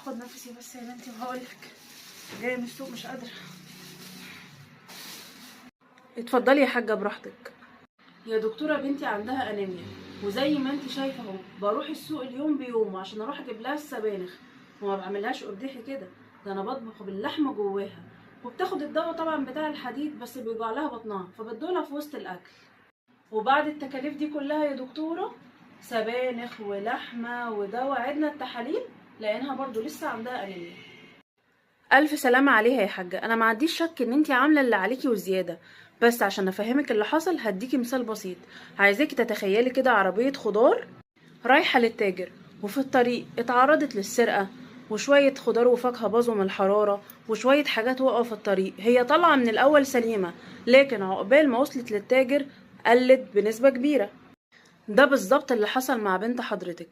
هاخد نفسي بس يا بنتي وهقولك. جايه من السوق مش قادره. اتفضلي يا حاجه براحتك. يا دكتوره بنتي عندها انيميا، وزي ما انت شايفه اهو بروح السوق اليوم بيوم عشان اروح اجيب لها السبانخ، وما بعملهاش قرداحي كده، ده انا بطبخ باللحمه جواها، وبتاخد الدواء طبعا بتاع الحديد بس بيوجع لها بطنها فبدولها في وسط الاكل. وبعد التكاليف دي كلها يا دكتوره، سبانخ ولحمه ودواء، عدنا التحاليل لقيناها برضو لسه عندها انيميا. الف سلامه عليها يا حاجه. انا ما عنديش شك ان انتي عامله اللي عليكي وزياده، بس عشان افهمك اللي حصل هديكي مثال بسيط. عايزاكي تتخيلي كده عربيه خضار رايحه للتاجر، وفي الطريق اتعرضت للسرقه، وشويه خضار وفاكهه باظوا من الحراره، وشويه حاجات وقعوا في الطريق. هي طالعه من الاول سليمه، لكن عقبال ما وصلت للتاجر قلت بنسبه كبيره. ده بالظبط اللي حصل مع بنت حضرتك.